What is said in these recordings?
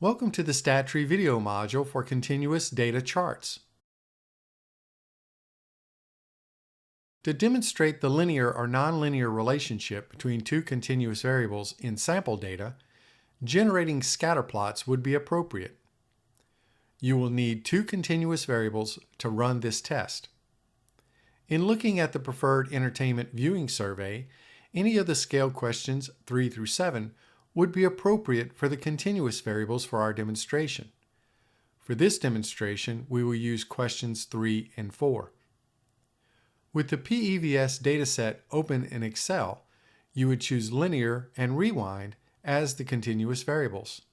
Welcome to the Stat Tree video module for continuous data charts. To demonstrate the linear or nonlinear relationship between two continuous variables in sample data, generating scatterplots would be appropriate. You will need two continuous variables to run this test. In looking at the preferred entertainment viewing survey, any of the scale questions 3 through 7 would be appropriate for the continuous variables for our demonstration. For this demonstration, we will use questions 3 and 4. With the PEVS dataset open in Excel, you would choose linear and rewind as the continuous variables.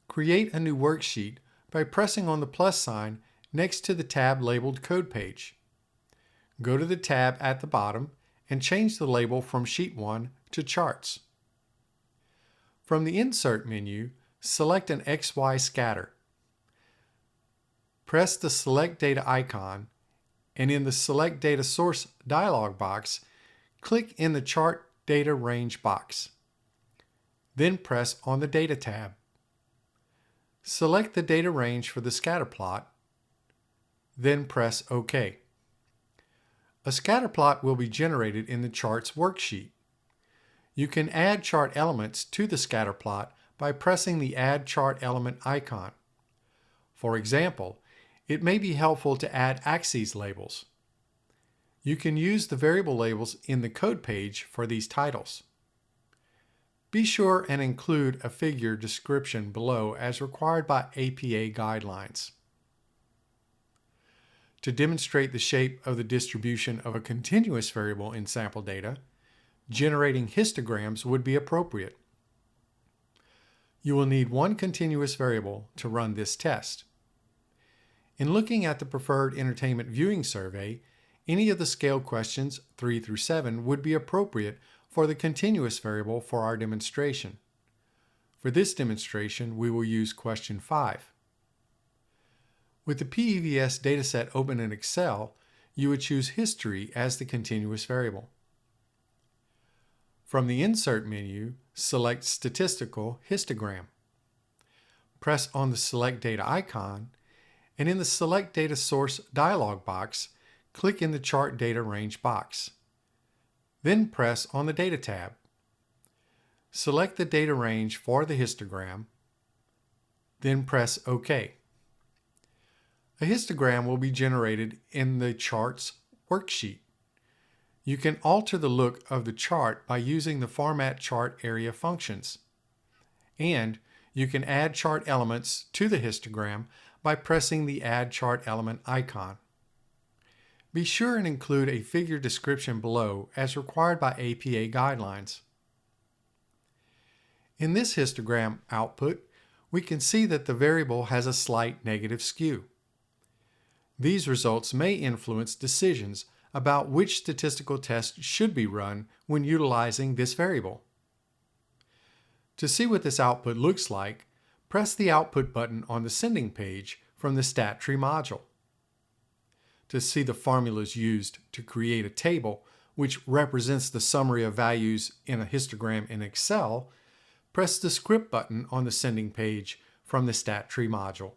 Create a new worksheet by pressing on the plus sign next to the tab labeled Code Page. Go to the tab at the bottom and change the label from Sheet 1 to Charts. From the Insert menu, select an XY scatter. Press the Select Data icon, and in the Select Data Source dialog box, click in the Chart Data Range box. Then press on the Data tab. Select the data range for the scatterplot, then press OK. A scatterplot will be generated in the Charts worksheet. You can add chart elements to the scatterplot by pressing the Add Chart Element icon. For example, it may be helpful to add axes labels. You can use the variable labels in the code page for these titles. Be sure and include a figure description below as required by APA guidelines. To demonstrate the shape of the distribution of a continuous variable in sample data, generating histograms would be appropriate. You will need one continuous variable to run this test. In looking at the preferred entertainment viewing survey, any of the scale questions 3 through 7 would be appropriate for the continuous variable for our demonstration. For this demonstration, we will use question 5. With the PEVS dataset open in Excel, you would choose History as the continuous variable. From the Insert menu, select Statistical Histogram. Press on the Select Data icon, and in the Select Data Source dialog box, click in the Chart Data Range box. Then press on the Data tab. Select the data range for the histogram, then press OK. A histogram will be generated in the Charts worksheet. You can alter the look of the chart by using the Format Chart Area functions. And you can add chart elements to the histogram by pressing the Add Chart Element icon. Be sure and include a figure description below as required by APA guidelines. In this histogram output, we can see that the variable has a slight negative skew. These results may influence decisions about which statistical test should be run when utilizing this variable. To see what this output looks like, press the Output button on the Sending page from the Stat Tree module. To see the formulas used to create a table which represents the summary of values in a histogram in Excel, press the Script button on the Sending page from the Stat Tree module.